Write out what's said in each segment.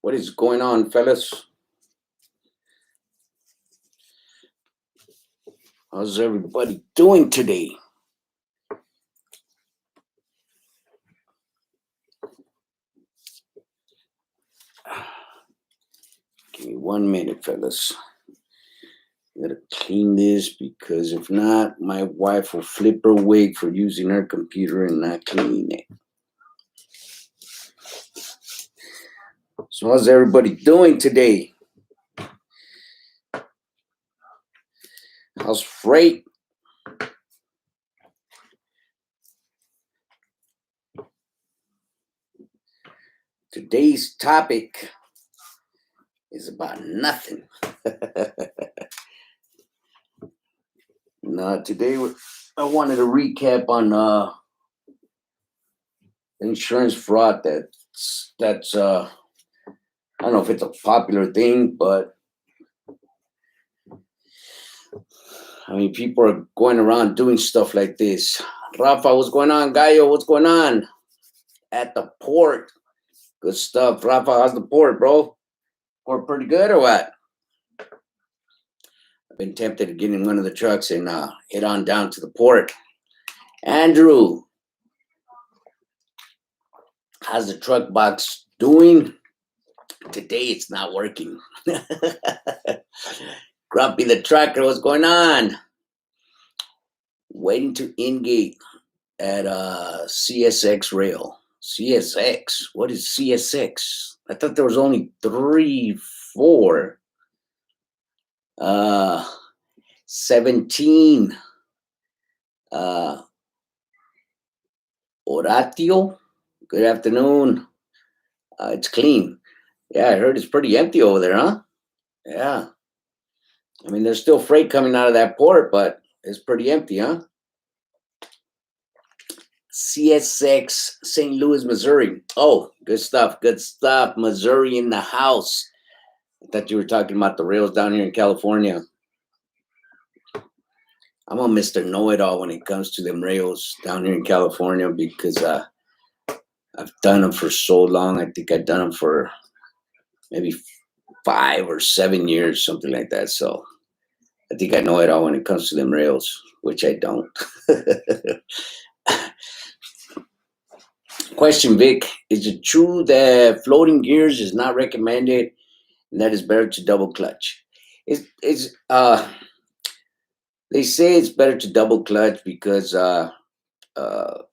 What is going on, fellas? How's everybody doing today? Give me 1 minute, fellas. I gotta clean this because if not, my wife will flip her wig for using her computer and not cleaning it. So, how's everybody doing today? How's freight? Today's topic is about nothing. No, today I wanted to recap on insurance fraud. That's I don't know if it's a popular thing, but I mean, people are going around doing stuff like this. Rafa, what's going on? Gallo, what's going on? At the port. Good stuff. Rafa, how's the port, bro? Port pretty good or what? I've been tempted to get in one of the trucks and head on down to the port. Andrew, how's the truck box doing? Today it's not working. Grumpy the trucker, what's going on? Waiting to ingate at CSX rail. CSX? What is CSX? I thought there was only 3, 4. 17. Oratio? Good afternoon. It's clean. Yeah, I heard it's pretty empty over there, huh? Yeah. I mean, there's still freight coming out of that port, but it's pretty empty, huh? CSX, St. Louis, Missouri. Oh, good stuff. Good stuff. Missouri in the house. I thought you were talking about the rails down here in California. I'm a Mr. Know-It-All when it comes to them rails down here in California because I've done them for so long. I think I've done them for maybe 5 or 7 years, something like that. So I think I know it all when it comes to them rails, which I don't. Question, Vic, is it true that floating gears is not recommended and that it's better to double clutch? They say it's better to double clutch because what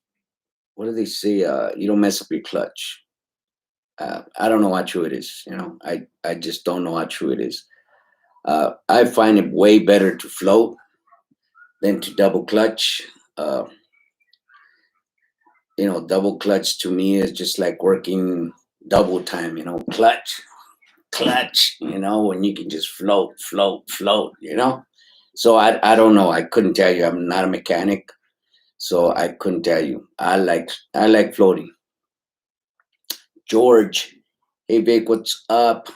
do they say? You don't mess up your clutch. I don't know how true it is. I just don't know how true it is. I find it way better to float than to double clutch. Double clutch to me is just like working double time, clutch, when you can just float. So I don't know. I couldn't tell you. I'm not a mechanic, so I couldn't tell you. I like floating. George, hey Vic, what's up?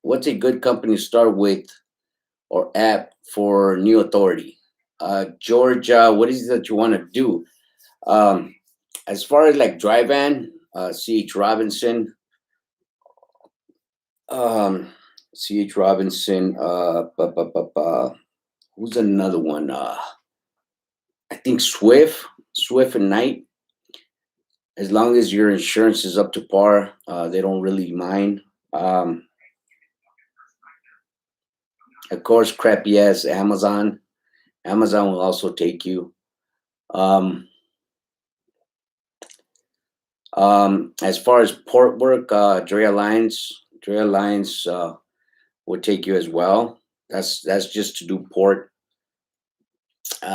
What's a good company to start with or app for new authority? George, what is it that you want to do? As far as like Dryvan, CH Robinson, CH Robinson, who's another one? I think Swift and Knight. As long as your insurance is up to par, they don't really mind. Of course, crappy ass Amazon. Amazon will also take you. As far as port work, Dre Alliance will take you as well. That's just to do port. Who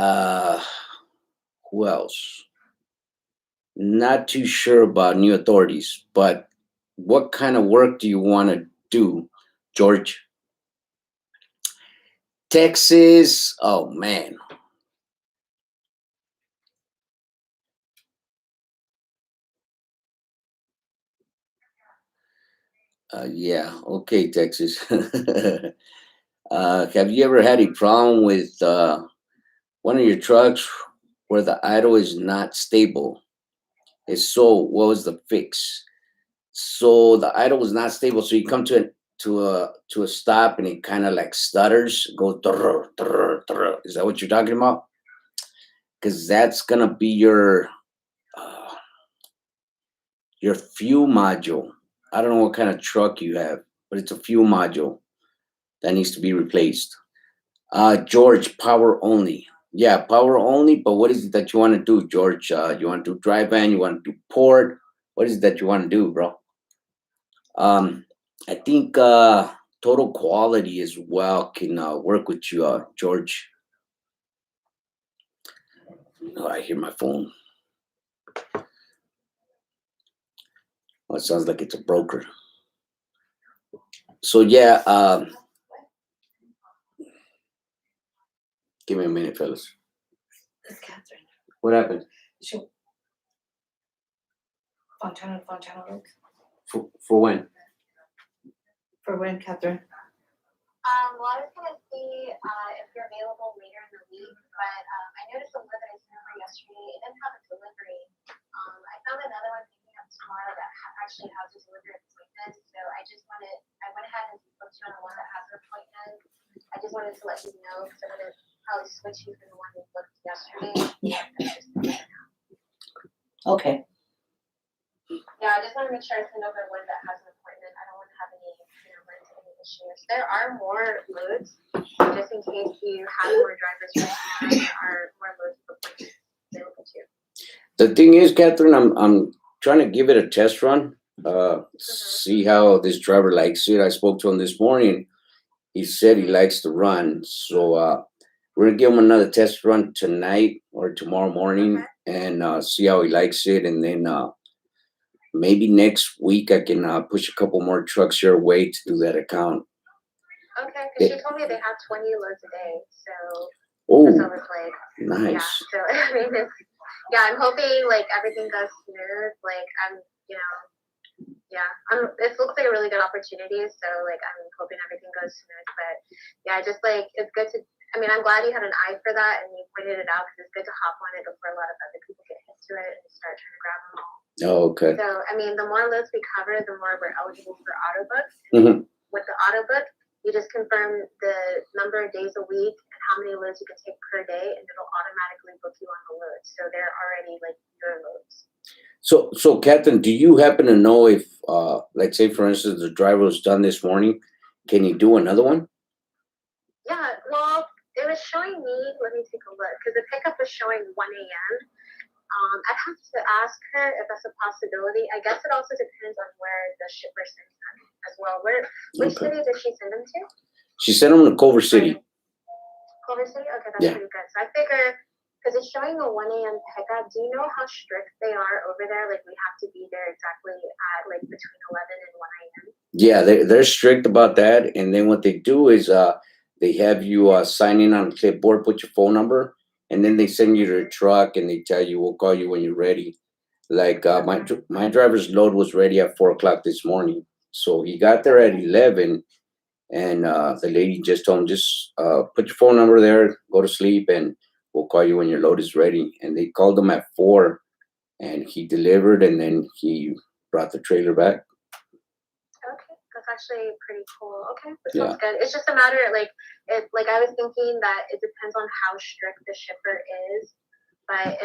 else? Not too sure about new authorities, but what kind of work do you want to do, George? Texas, oh man. Yeah, okay, Texas. Have you ever had a problem with one of your trucks where the idle is not stable? If so, what was the fix? So the idle was not stable. So you come to a stop and it kind of like stutters, goes. Drr, drr, drr. Is that what you're talking about? Because that's gonna be uh, your fuel module. I don't know what kind of truck you have, but it's a fuel module that needs to be replaced. George, power only. Yeah, power only. But what is it that you want to do, George? You want to do dry van? You want to do port? What is it that you want to do, bro? I think Total Quality as well can work with you, George. Oh, I hear my phone. Oh, it sounds like it's a broker. So yeah, give me a minute, fellas. It's Catherine. What happened? Fontana works. For when? For when, Catherine? Well, I was gonna see if you're available later in the week, but I noticed the one that I sent over yesterday, it didn't have a delivery. I found another one picking up tomorrow that actually has a delivery appointment, so I went ahead and booked you on the one that has an appointment. I just wanted to let you know because I'm gonna probably switch you from the one you booked yesterday. Yeah. Okay. Yeah, I just want to make sure I send over one that has an appointment. I don't want to have any, any issues. There are more loads, just in case you have more drivers for tomorrow. There are more loads of appointments available too. The thing is, Catherine, I'm trying to give it a test run. See how this driver likes it. I spoke to him this morning. He said he likes to run, so we're gonna give him another test run tonight or tomorrow morning, and see how he likes it, and then maybe next week I can push a couple more trucks your way to do that account. Okay, because she told me they have 20 loads a day, so Oh, so it's like nice. yeah. So I mean, I'm hoping like everything goes smooth. Like it looks like a really good opportunity. So like I'm hoping everything goes smooth. But yeah, just like it's good to. I mean, I'm glad you had an eye for that and you pointed it out because it's good to hop on it before a lot of other people get hit to it and start trying to grab them all. Oh, okay. So I mean, the more loads we cover, the more we're eligible for AutoBook. With the AutoBook, you just confirm the number of days a week and how many loads you can take per day, and it'll automatically book you on the loads. So they're already like your loads. So Catherine, do you happen to know if, like, say for instance, the driver was done this morning, can you do another one? Yeah, well, it was showing me. Let me take a look because the pickup was showing 1 a.m. I'd have to ask her if that's a possibility. I guess it also depends on where the shipper sends them as well. Which city did she send them to? She sent them to Culver City. Culver City? Okay, that's pretty good. So I figure, because it's showing a 1 a.m. pickup, do you know how strict they are over there? Like, we have to be there exactly at, like, between 11 and 1 a.m.? Yeah, they're strict about that. And then what they do is they have you sign in on a clipboard, put your phone number, and then they send you to the truck and they tell you, we'll call you when you're ready. Like my driver's load was ready at 4 o'clock this morning. So he got there at 11. And the lady just told him, just put your phone number there, go to sleep, and we'll call you when your load is ready. And they called him at 4, and he delivered, and then he brought the trailer back. Okay, that's actually pretty cool. Okay, that sounds good. It's just a matter, like I was thinking that it depends on how strict the shipper is, but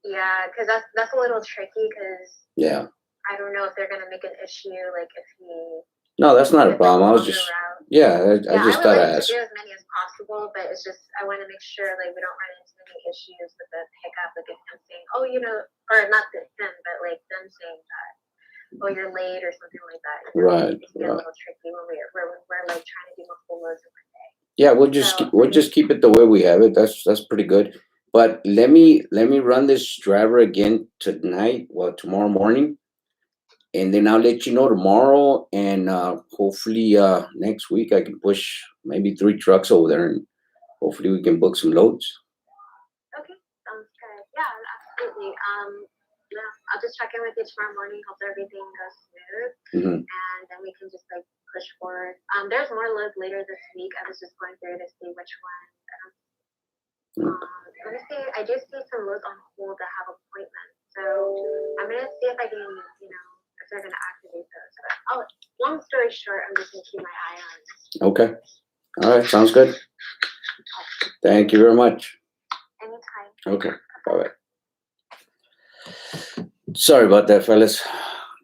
because that's a little tricky because I don't know if they're gonna make an issue, like if he. No, that's not a problem. I was just, I just thought I'd ask. I would like to do as many as possible, but it's just, I want to make sure, like, we don't run into any issues with the pickup, like, if him saying, oh, or not him, but, like, them saying that, oh, you're late, or something like that. Right. It's a little tricky when we're like, trying to do multiple loads in one day. Yeah, we'll just keep it the way we have it. That's pretty good. But let me run this driver again tonight, tomorrow morning. And then I'll let you know tomorrow, and hopefully next week I can push maybe 3 trucks over there, and hopefully we can book some loads. Okay, sounds good. Yeah, absolutely. I'll just check in with you tomorrow morning. Hope everything goes smooth, and then we can just like push forward. There's more loads later this week. I was just going through to see which one. Let me see. I do see some loads on hold that have appointments, so I'm gonna see if I can, if they're gonna Okay. All right. Sounds good. Thank you very much. Anytime. Okay. Bye-bye. Sorry about that, fellas.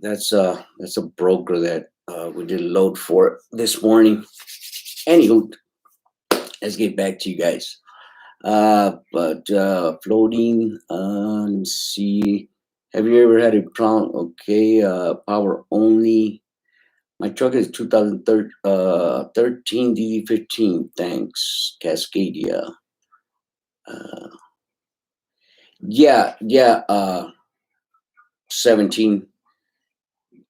That's a broker that we did a load for this morning. Anywho, let's get back to you guys. But floating, let's see. Have you ever had a problem? Okay, power only. My truck is 2013 DD15. Thanks, Cascadia. Yeah, 17.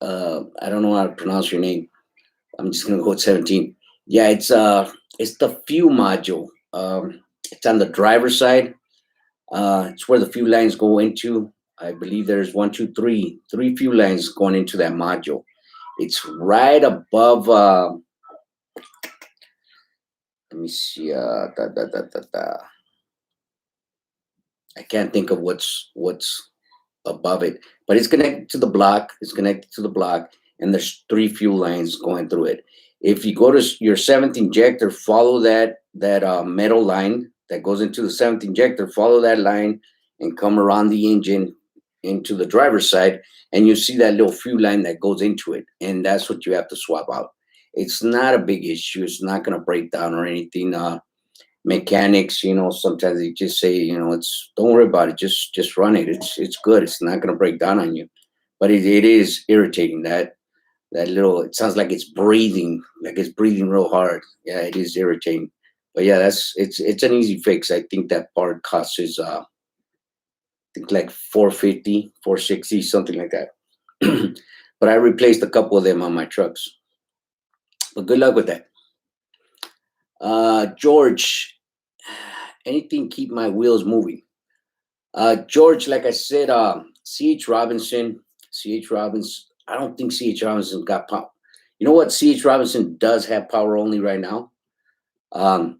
I don't know how to pronounce your name. I'm just gonna go with 17. Yeah, it's the fuel module. It's on the driver's side. It's where the fuel lines go into. I believe there's three fuel lines going into that module. It's right above. Let me see. I can't think of what's above it, but it's connected to the block. And there's three fuel lines going through it. If you go to your seventh injector, follow that metal line that goes into the seventh injector. Follow that line and come around the engine into the driver's side, and you see that little fuel line that goes into it, and that's what you have to swap out. It's not a big issue. It's not going to break down or anything. Mechanics, sometimes they just say, it's don't worry about it. Just run it. It's good. It's not going to break down on you. But it is irritating that little. It sounds like it's breathing real hard. Yeah, it is irritating. But yeah, it's an easy fix. I think that part costs is I think like $450, $460, something like that. But I replaced a couple of them on my trucks. But good luck with that. George, anything keep my wheels moving? George, like I said, C.H. Robinson, I don't think C.H. Robinson got power. You know what? C.H. Robinson does have power only right now. Are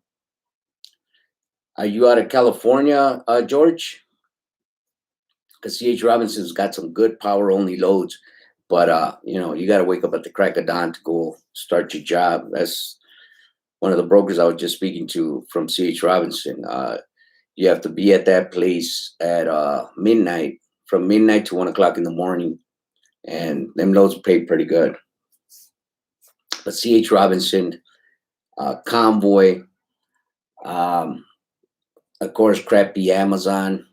you out of California, George? Because C.H. Robinson's got some good power only loads. But, you got to wake up at the crack of dawn to go start your job. That's one of the brokers I was just speaking to from C.H. Robinson. You have to be at that place at midnight, from midnight to 1 o'clock in the morning. And them loads pay pretty good. But C.H. Robinson, Convoy, of course, crappy Amazon.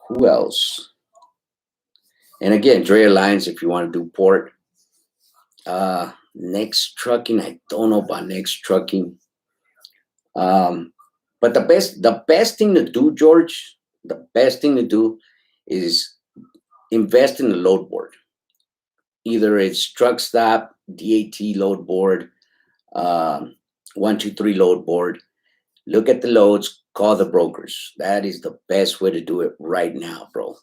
Who else? And again, Dre Alliance if you want to do port. Next Trucking, I don't know about Next Trucking. But the best thing to do, George, is invest in the load board. Either it's Truck Stop, DAT load board, 123 load board. Look at the loads, call the brokers. That is the best way to do it right now, bro.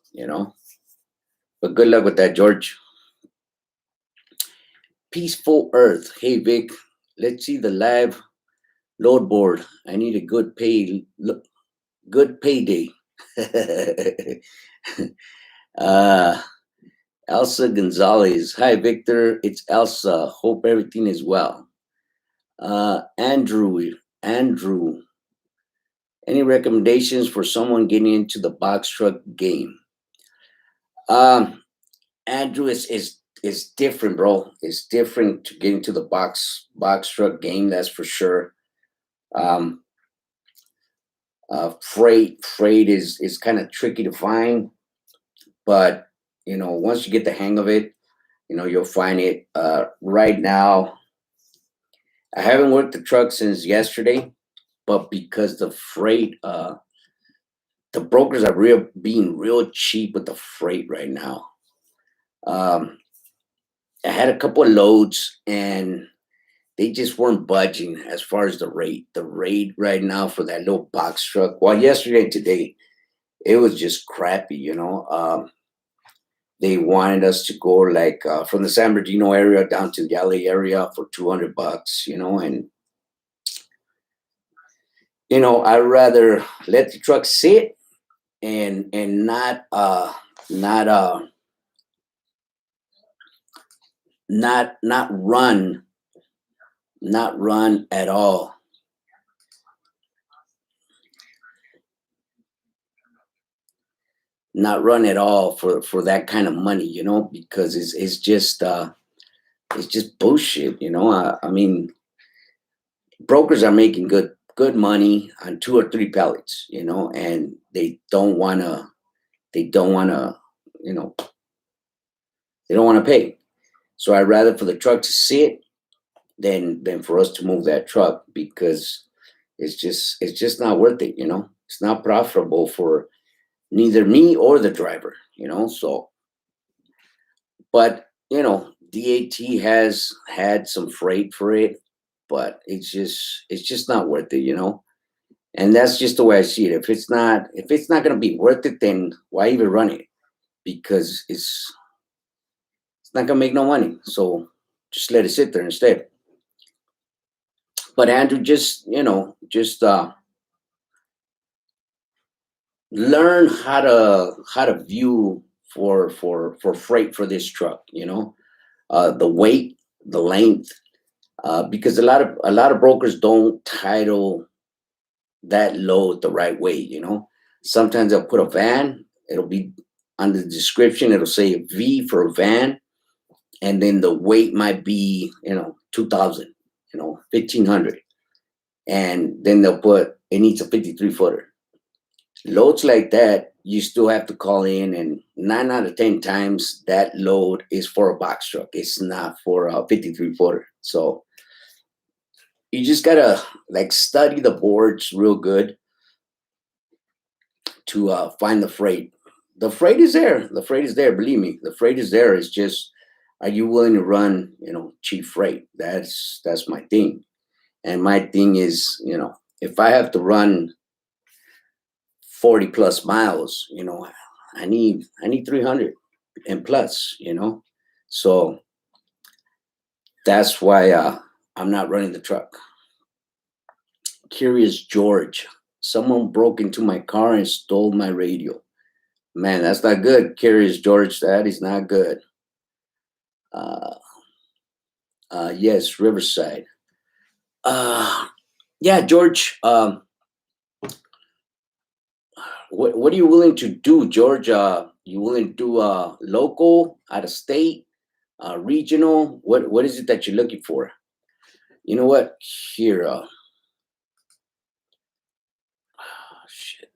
But good luck with that, George. Peaceful Earth. Hey, Vic, let's see the live load board. I need a good payday. Elsa Gonzalez. Hi, Victor. It's Elsa. Hope everything is well. Andrew. Any recommendations for someone getting into the box truck game? Andrew, is different, bro. It's different to get into the box truck game, that's for sure. Freight is kind of tricky to find, but once you get the hang of it, you'll find it. Right now, I haven't worked the truck since yesterday, but because the freight, the brokers are being real cheap with the freight right now. I had a couple of loads and they just weren't budging as far as the rate. The rate right now for that little box truck, well, yesterday and today, it was just crappy, They wanted us to go like from the San Bernardino area down to the LA area for $200, and I'd rather let the truck sit and not run not run at all. Not run at all for that kind of money, you know, because it's just bullshit, you know. I mean, brokers are making good money on 2 or 3 pallets, you know, and they don't wanna, you know, they don't want to pay. So I'd rather for the truck to sit than for us to move that truck, because it's just not worth it, you know. It's not profitable for neither me or the driver, you know. So, but you know, DAT has had some freight for it, but it's just not worth it, you know. And that's just the way I see it. If it's not going to be worth it, then why even run it? Because it's not going to make no money. So just let it sit there instead. But Andrew, just learn how to view for freight for this truck. You know, the weight, the length, because a lot of brokers don't title that load the right way. You know, sometimes they'll put a van. It'll be on the description. It'll say a V for a van, and then the weight might be 2,000, 1,500, and then they'll put it needs a 53 footer. Loads like that, you still have to call in, and 9 out of 10 times that load is for a box truck. It's not for a 53 footer. So you just gotta like study the boards real good to find the freight. The freight is there. The freight is there. Believe me, the freight is there. It's just, are you willing to run, cheap freight? That's my thing. And my thing is, if I have to run 40 plus miles, I need 300 and plus, So that's why I'm not running the truck. Curious George, someone broke into my car and stole my radio. Man, that's not good. Curious George, that is not good. Yes, Riverside. Yeah, George. What are you willing to do, George? You willing to do local, out of state, regional? What is it that you're looking for? You know what? Here, shit.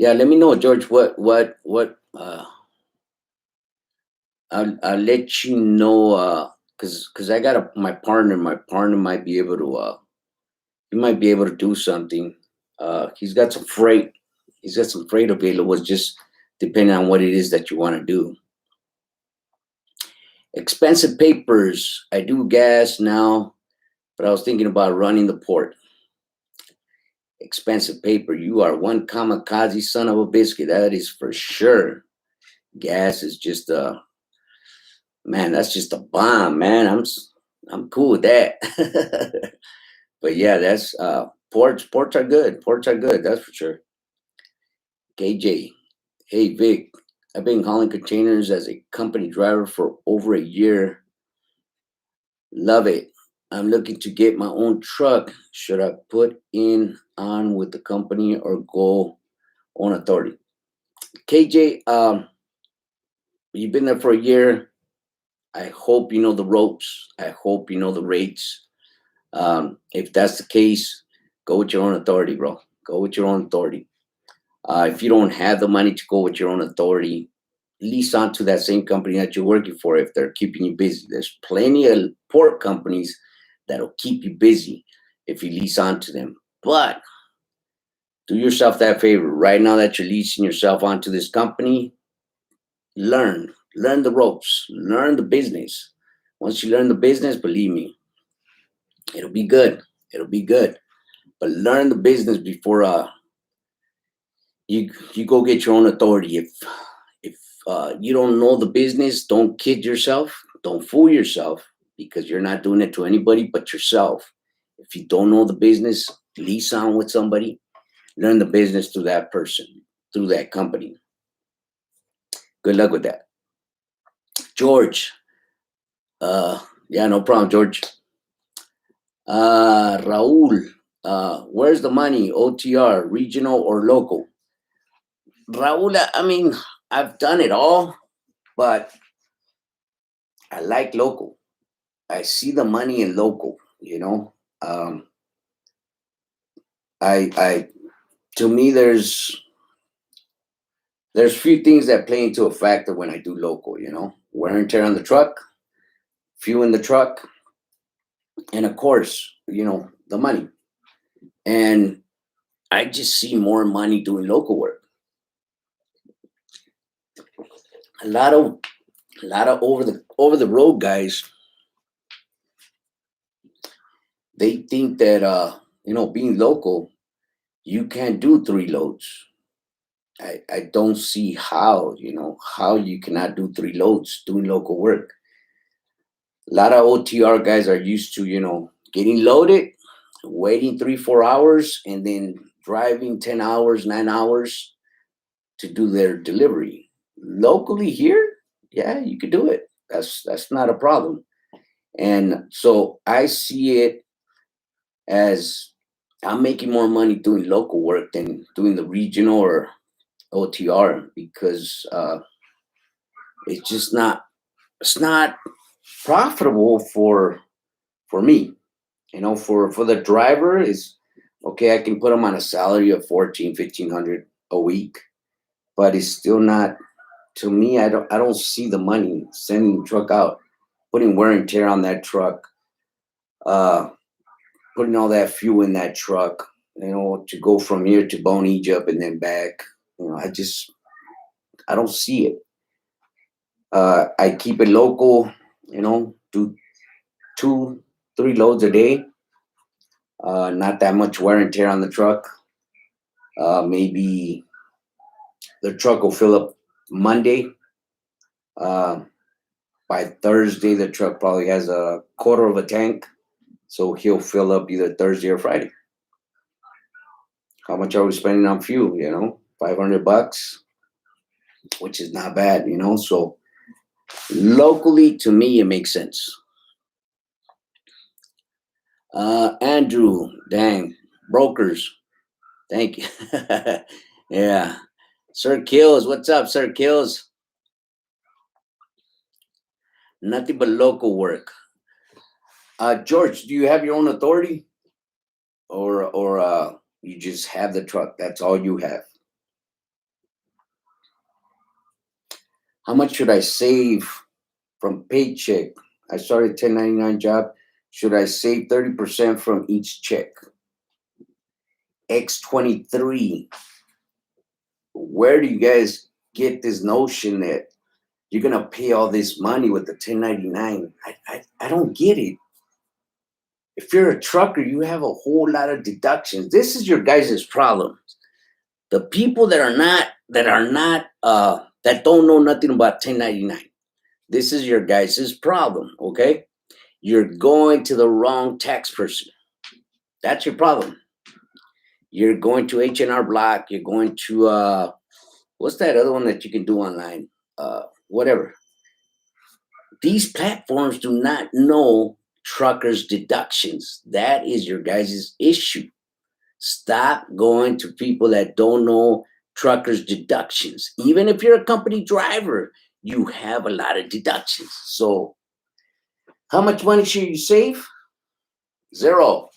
Yeah, let me know, George. What? I'll let you know. Cause I got my partner. My partner might be able to. He might be able to do something. He's got some freight. He's got some freight available. It's just depending on what it is that you want to do. Expensive papers. I do gas now, but I was thinking about running the port. Expensive paper. You are one kamikaze son of a biscuit. That is for sure. Gas is just man. That's just a bomb, man. I'm cool with that. But yeah, that's ports. Ports are good. Ports are good. That's for sure. KJ, hey Vic, I've been hauling containers as a company driver for over a year. Love it. I'm looking to get my own truck. Should I put in on with the company or go on authority? KJ, you've been there for a year. I hope you know the ropes. I hope you know the rates. If that's the case, go with your own authority, bro. Go with your own authority. If you don't have the money to go with your own authority, lease onto that same company that you're working for if they're keeping you busy. There's plenty of port companies that'll keep you busy if you lease onto them. But do yourself that favor. Right now that you're leasing yourself onto this company, learn the ropes, learn the business. Once you learn the business, believe me, it'll be good. It'll be good. But learn the business before you go get your own authority. If you don't know the business, don't kid yourself, don't fool yourself, because you're not doing it to anybody but yourself. If you don't know the business, lease on with somebody, learn the business through that person, through that company. Good luck with that. George. Yeah, no problem, George. Raul. Where's the money? OTR, regional or local? Raul, I mean, I've done it all, but I like local. I see the money in local, you know. I to me there's few things that play into a factor when I do local, you know. Wear and tear on the truck, fuel in the truck, and of course, you know, the money. And I just see more money doing local work. A lot of over the road guys, they think that you know, being local, you can't do 3 loads. I don't see how, you know, how you cannot do 3 loads doing local work. A lot of OTR guys are used to, you know, getting loaded, waiting 3, 4 hours, and then driving 10 hours, 9 hours to do their delivery. Locally here, yeah, you could do it. That's not a problem. And so I see it as I'm making more money doing local work than doing the regional or OTR because it's just not it's not profitable for me. You know, for the driver is okay. I can put them on a salary of 14, 1500 a week, but it's still not to me. I don't see the money sending the truck out, putting wear and tear on that truck, uh, putting all that fuel in that truck. You know, to go from here to Bone Egypt and then back. You know, I don't see it. I keep it local. You know, do 2, 3 loads a day. Not that much wear and tear on the truck. Maybe the truck will fill up Monday. Uh, by Thursday, the truck probably has a quarter of a tank, so he'll fill up either Thursday or Friday. How much are we spending on fuel? You know, $500, which is not bad. You know, so locally to me it makes sense. Andrew, dang, brokers, thank you. Yeah, Sir Kills, what's up, Sir Kills? Nothing but local work. George, do you have your own authority, or you just have the truck? That's all you have. How much should I save from paycheck? I started 1099 job. Should I save 30% from each check? X23. Where do you guys get this notion that you're gonna pay all this money with the 1099? I don't get it. If you're a trucker, you have a whole lot of deductions. This is your guys' problem. The people that are not that don't know nothing about 1099. This is your guys' problem, okay? You're going to the wrong tax person. That's your problem. You're going to H&R Block. You're going to what's that other one that you can do online? Whatever. These platforms do not know truckers' deductions. That is your guys' issue. Stop going to people that don't know truckers' deductions. Even if you're a company driver, you have a lot of deductions. So how much money should you save? 0.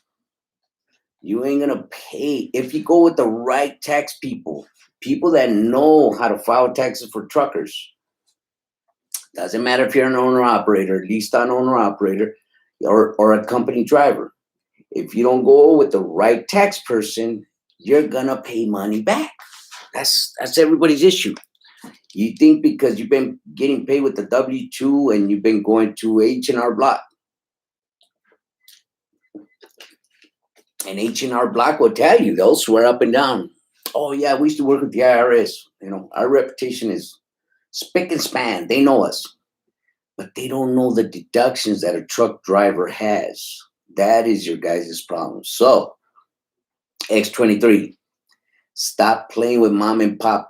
You ain't gonna pay if you go with the right tax people that know how to file taxes for truckers. Doesn't matter if you're an owner operator, leased on owner operator, or a company driver. If you don't go with the right tax person, you're gonna pay money back. That's everybody's issue. You think because you've been getting paid with the W-2 and you've been going to H&R Block, and H&R Block will tell you, they'll swear up and down, oh yeah, we used to work with the IRS. You know, our reputation is spick and span. They know us, but they don't know the deductions that a truck driver has. That is your guys' problem. So, X23, stop playing with mom and pop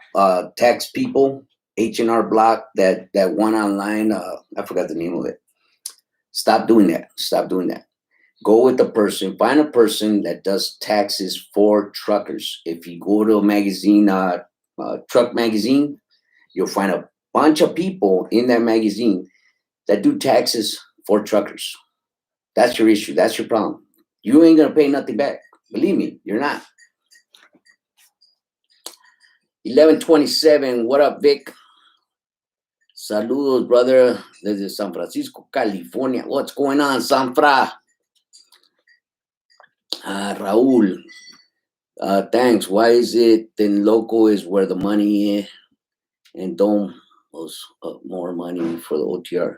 tax people H&R Block, that one online, I forgot the name of it. Stop doing that. Stop doing that. Go with the person, find a person that does taxes for truckers. If you go to a magazine, truck magazine, you'll find a bunch of people in that magazine that do taxes for truckers. That's your issue. That's your problem. You ain't gonna pay nothing back. Believe me, you're not. 1127, what up, Vic? Saludos, brother, desde San Francisco, California. What's going on, Sanfra? Raul, thanks. Why is it then local is where the money is and don't was more money for the OTR?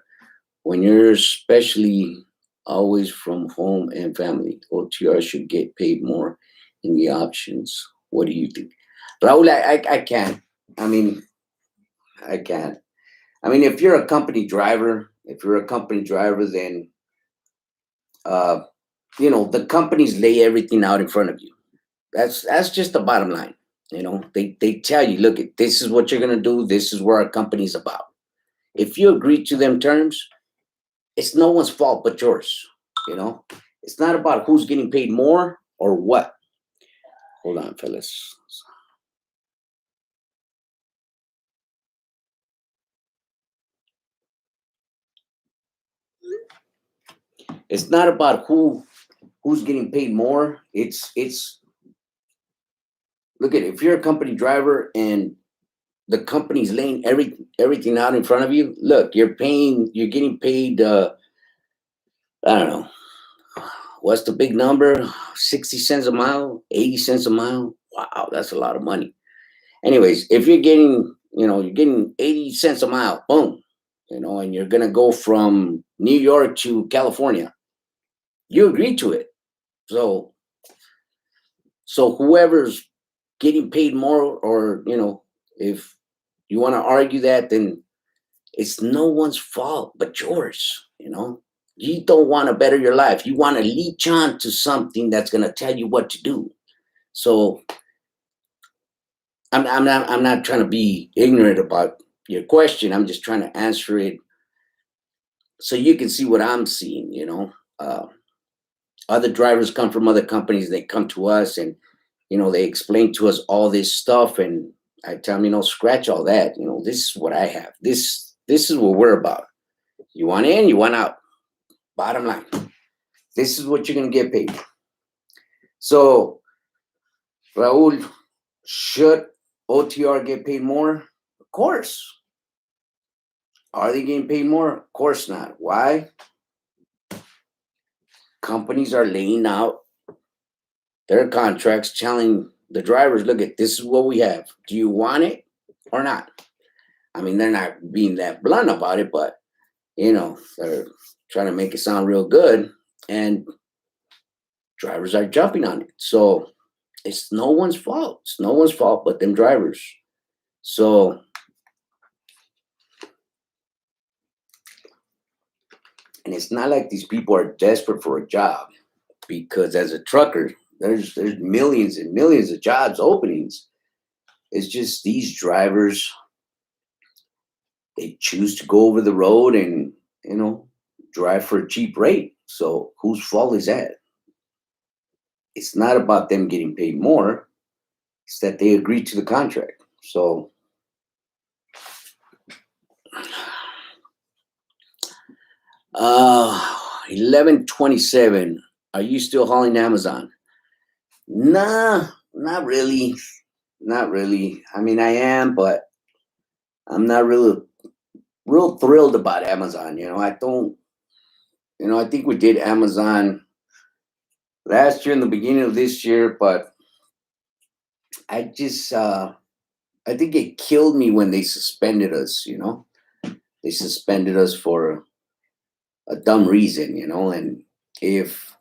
When you're especially always from home and family, OTR should get paid more in the options. What do you think? Raul, I can't. I mean, I can't. I mean, if you're a company driver, then, you know, the companies lay everything out in front of you. That's just the bottom line. You know, they tell you, look, this is what you're going to do. This is where our company's about. If you agree to them terms, it's no one's fault but yours. You know, it's not about who's getting paid more or what. Hold on, fellas. It's not about who's getting paid more. It's look at it. If you're a company driver and the company's laying everything out in front of you, look, you're getting paid, I don't know, what's the big number? 60 cents a mile, 80 cents a mile. Wow, that's a lot of money. Anyways, if you're getting, you're getting 80 cents a mile, boom, and you're going to go from New York to California, you agree to it. So whoever's getting paid more, or, if you want to argue that, then it's no one's fault but yours. You don't want to better your life. You want to leech on to something that's going to tell you what to do. So I'm not trying to be ignorant about your question. I'm just trying to answer it so you can see what I'm seeing. Other drivers come from other companies. They come to us and they explain to us all this stuff, and I tell them, scratch all that. This is what I have. This is what we're about. You want in, you want out. Bottom line, this is what you're going to get paid. So, Raul, should OTR get paid more? Of course. Are they getting paid more? Of course not. Why? Companies are laying out their contracts, telling the drivers, look, this is what we have. Do you want it or not? I mean, they're not being that blunt about it, but, they're trying to make it sound real good, and drivers are jumping on it. So it's no one's fault. It's no one's fault but them drivers. So and it's not like these people are desperate for a job, because as a trucker, there's millions and millions of jobs openings. It's just these drivers, they choose to go over the road and, drive for a cheap rate. So whose fault is that? It's not about them getting paid more. It's that they agreed to the contract. So 1127. Are you still hauling Amazon? Nah, not really. Not really. I mean, I am, but I'm not real thrilled about Amazon. I don't, I think we did Amazon last year in the beginning of this year, but I just, I think it killed me when they suspended us, They suspended us for a dumb reason, and if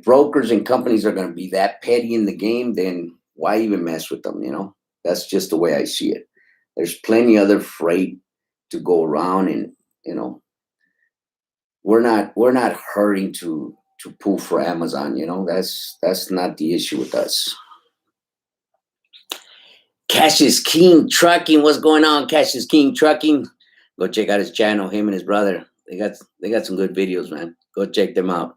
brokers and companies are going to be that petty in the game, then why even mess with them? That's just the way I see it. There's plenty other freight to go around, and we're not hurting to pull for Amazon. That's not the issue with us. Cassius King Trucking. What's going on, Cassius King Trucking? Go check out his channel. Him and his brother. They got some good videos, man. Go check them out.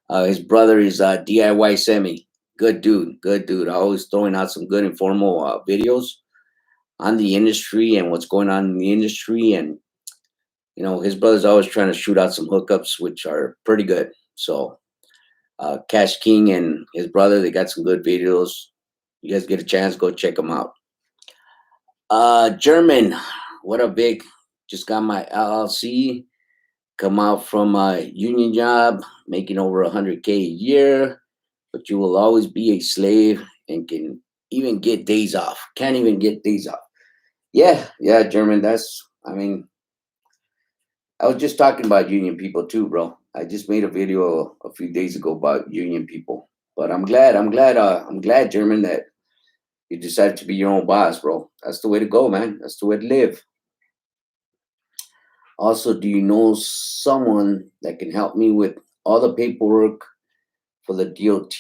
His brother is DIY Semi. Good dude. Good dude. Always throwing out some good informal videos on the industry and what's going on in the industry. And you know, his brother's always trying to shoot out some hookups, which are pretty good. So Cash King and his brother, they got some good videos. You guys get a chance, go check them out. German, what a big, just got my LLC, come out from a union job, making over 100K a year, but you will always be a slave and can even get days off. Can't even get days off. Yeah, German, I mean, I was just talking about union people too, bro. I just made a video a few days ago about union people. But I'm glad, German, that you decided to be your own boss, bro. That's the way to go, man. That's the way to live. Also, do you know someone that can help me with all the paperwork for the DOT?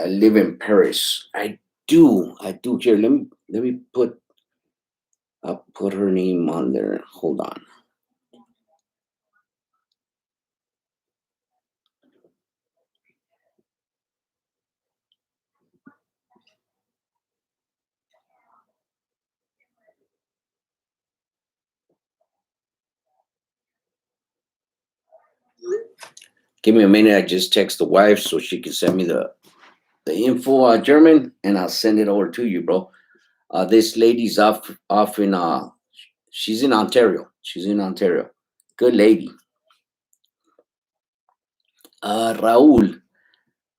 I live in Paris. I do. Here, let me put I'll put her name on there. Hold on. Give me a minute. I just text the wife so she can send me the info, German, and I'll send it over to you, bro. This lady's off in she's in Ontario. Good lady. Raul,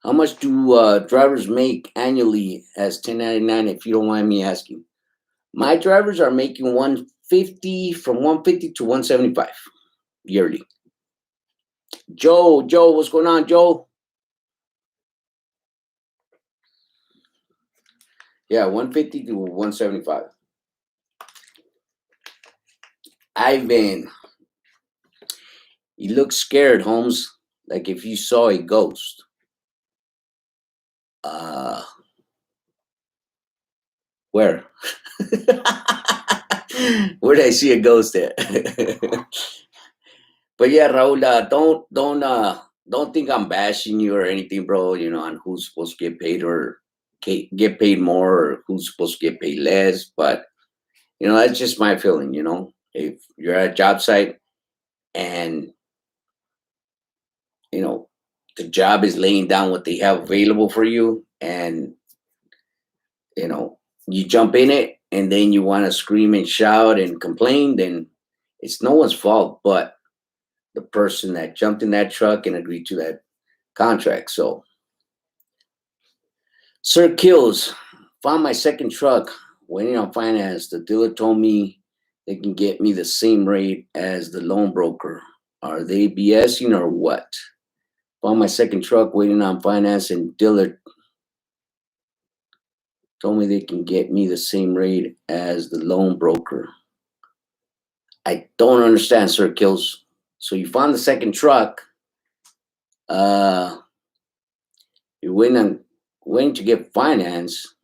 how much do drivers make annually as 1099? If you don't mind me asking, my drivers are making 150 from 150 to 175 yearly. Joe, what's going on, Joe? Yeah, 150 to 175. Ivan, you look scared, Holmes, like if you saw a ghost. Where? Where did I see a ghost at? But yeah, Raul, don't think I'm bashing you or anything, bro. You know, on who's supposed to get paid or get paid more, or who's supposed to get paid less. But you know, that's just my feeling. You know, if you're at a job site and you know the job is laying down what they have available for you, and you know you jump in it, and then you want to scream and shout and complain, then it's no one's fault but the person that jumped in that truck and agreed to that contract. So, Sir Kills, found my second truck, waiting on finance. The dealer told me they can get me the same rate as the loan broker. Are they BSing or what? Found my second truck, waiting on finance, and dealer told me they can get me the same rate as the loan broker. I don't understand, Sir Kills. So you found the second truck. You're waiting to get finance.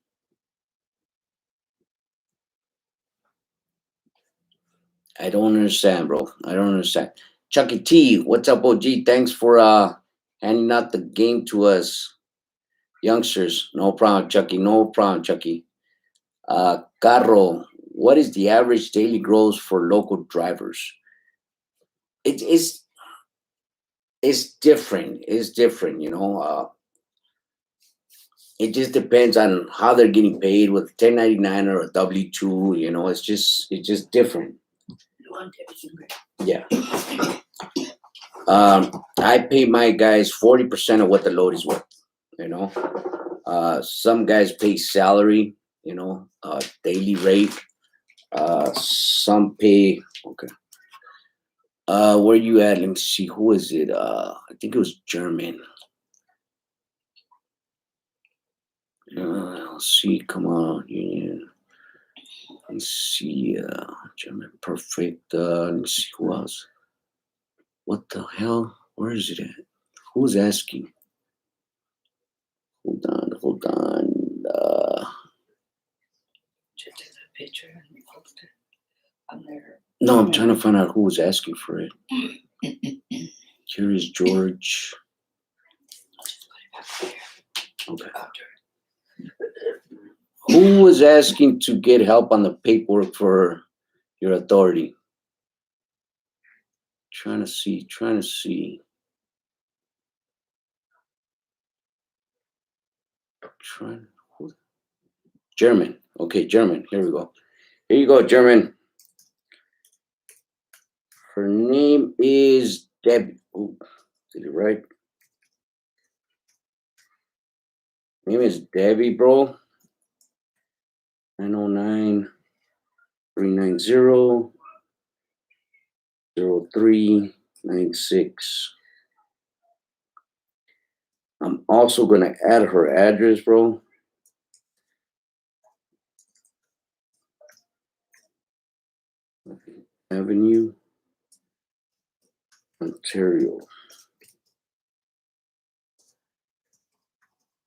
I don't understand, bro. I don't understand. Chucky T, what's up, OG? Thanks for handing out the game to us youngsters. No problem, Chucky. No problem, Chucky. Carro, what is the average daily gross for local drivers? It's different. It's different, you know. It just depends on how they're getting paid with 1099 or a W-2. You know, it's just different. Yeah. I pay my guys 40% of what the load is worth. You know, some guys pay salary. You know, daily rate. Some pay. Okay. Where you at? Let me see. Who is it? I think it was German. Let's see. Come on. Yeah. Let's see. German perfect. Let me see who else. What the hell? Where is it at? Who's asking? Hold on. picture and post it on their. No, I'm trying to find out who was asking for it. Curious George. I'll just put it back Okay. there after. Who was asking to get help on the paperwork for your authority? Trying to see. German. Okay, German. Here we go. Here you go, German. Her name is Debbie. Oh, did it right? Name is Debbie, bro. 909-390-0396. I'm also gonna add her address, bro. Avenue, Ontario.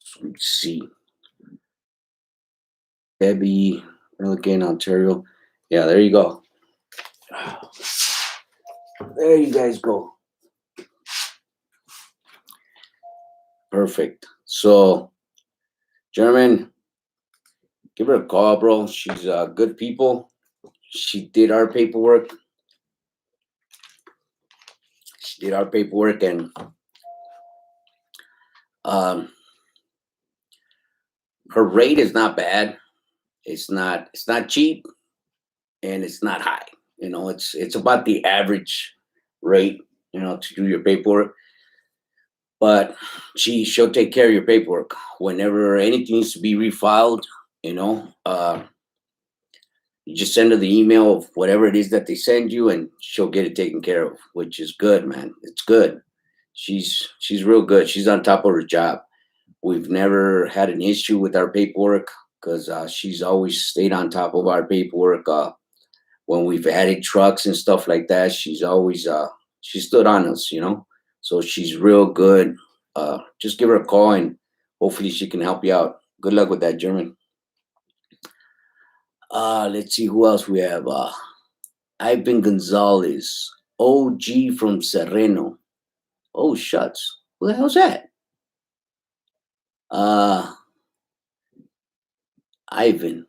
Suite C. Debbie, Milligan, Ontario. Yeah, there you go. There you guys go. Perfect. So, German, give her a call, bro. She's good people. She did our paperwork. And her rate is not bad. It's not cheap, and it's not high. You know, it's about the average rate, you know, to do your paperwork. But she'll take care of your paperwork whenever anything needs to be refiled. You know, you just send her the email of whatever it is that they send you, and she'll get it taken care of, which is good, man. It's good. She's real good. She's on top of her job. We've never had an issue with our paperwork because she's always stayed on top of our paperwork. When we've added trucks and stuff like that, she's always she stood on us, you know. So she's real good. Just give her a call, and hopefully she can help you out. Good luck with that, German. Let's see who else we have. Ivan Gonzalez, OG from Serrano. Oh, shucks. Who the hell's that? Ivan.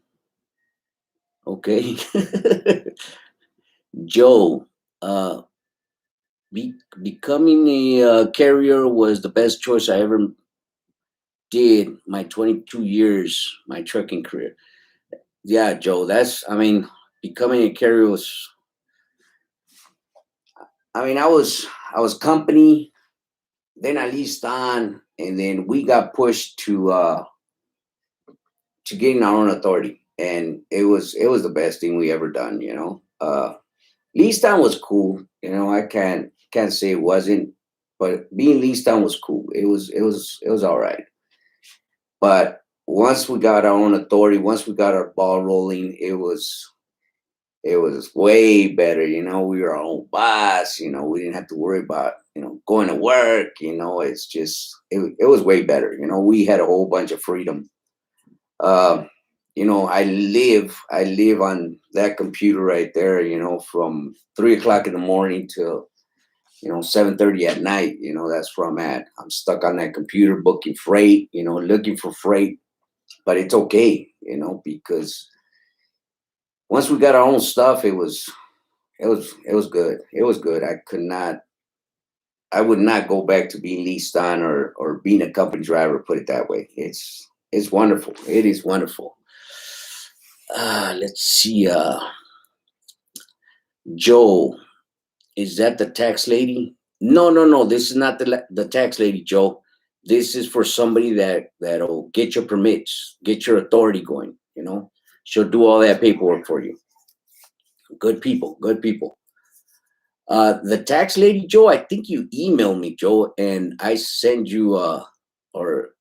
Okay. Joe. Becoming a carrier was the best choice I ever did. My 22 years, my trucking career. Yeah, Joe. Becoming a carrier was. I was company. Then I leased on, and then we got pushed to getting our own authority, and it was the best thing we ever done. You know, leased on was cool. You know, I can't say it wasn't, but being leased on was cool. It was all right. But once we got our own authority, once we got our ball rolling, it was way better. You know, we were our own boss. You know, we didn't have to worry about, you know, going to work. You know, it's just it was way better. You know, we had a whole bunch of freedom. You know, I live on that computer right there. You know, from 3 o'clock in the morning till, you know, 7:30 at night. You know, that's where I'm at. I'm stuck on that computer booking freight. You know, looking for freight, but it's okay. You know, because once we got our own stuff, it was good. It was good. I would not go back to being leased on or being a company driver, put it that way. It's wonderful. It is wonderful. Let's see. Joe, is that the tax lady? No. This is not the tax lady, Joe. This is for somebody that'll get your permits, get your authority going. You know, she'll do all that paperwork for you. Good people. The tax lady, Joe, I think you emailed me, Joe, and I send you or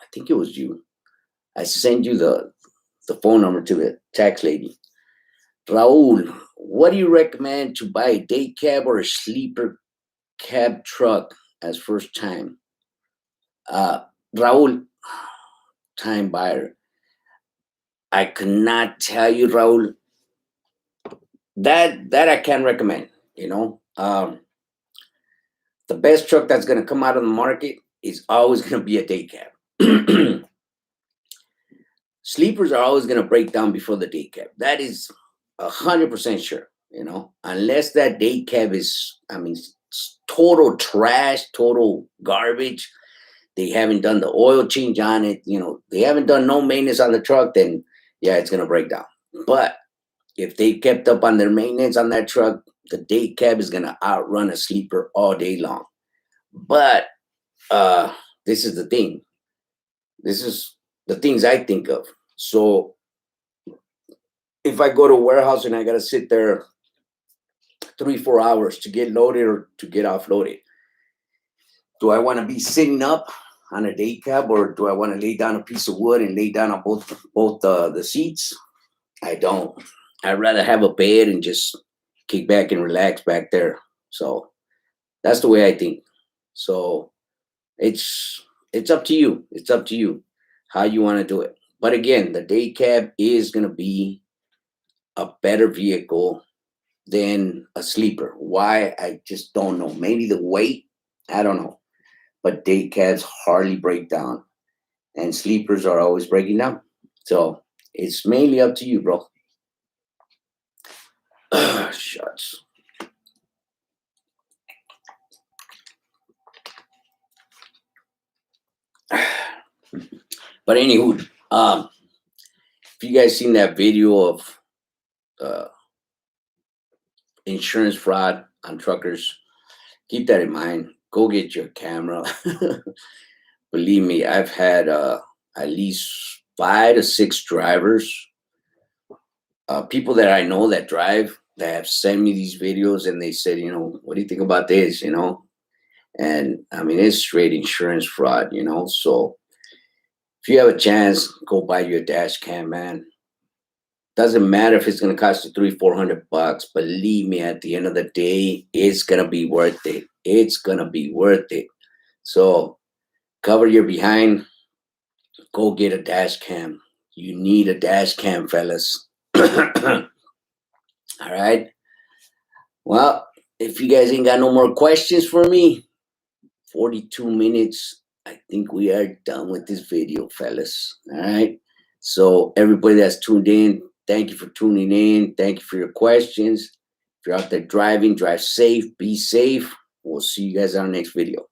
I think it was you. I send you the phone number to the tax lady. Raul, what do you recommend to buy a day cab or a sleeper cab truck as first time? Raul, time buyer. I could not tell you, Raul. That I can recommend. You know, the best truck that's gonna come out of the market is always gonna be a day cab. Sleepers are always gonna break down before the day cab. That is 100% sure. You know, unless that day cab is, I mean, total trash, total garbage. They haven't done the oil change on it. You know, they haven't done no maintenance on the truck. Then yeah, it's gonna break down. But if they kept up on their maintenance on that truck, the day cab is gonna outrun a sleeper all day long. But this is the thing. This is the things I think of. So if I go to a warehouse and I gotta sit there 3-4 hours to get loaded or to get offloaded, do I want to be sitting up on a day cab, or do I want to lay down a piece of wood and lay down on both the seats? I don't. I'd rather have a bed and just kick back and relax back there. So that's the way I think. So it's up to you. It's up to you how you want to do it. But again, the day cab is going to be a better vehicle than a sleeper. Why? I just don't know. Maybe the weight. I don't know. But day cabs hardly break down, and sleepers are always breaking down. So it's mainly up to you, bro. Shucks. But anywho, if you guys seen that video of insurance fraud on truckers, keep that in mind. Go get your camera. Believe me, I've had at least 5 to 6 drivers, people that I know that drive, that have sent me these videos, and they said, you know, what do you think about this? You know, and I mean, it's straight insurance fraud, you know. So if you have a chance, go buy you a dash cam, man. Doesn't matter if it's gonna cost you $300-400. Believe me, at the end of the day, it's gonna be worth it. It's gonna be worth it. So cover your behind. Go get a dash cam. You need a dash cam, fellas. All right. Well, if you guys ain't got no more questions for me, 42 minutes. I think we are done with this video, fellas. All right. So everybody that's tuned in, thank you for tuning in. Thank you for your questions. If you're out there driving, drive safe, be safe. We'll see you guys on our next video.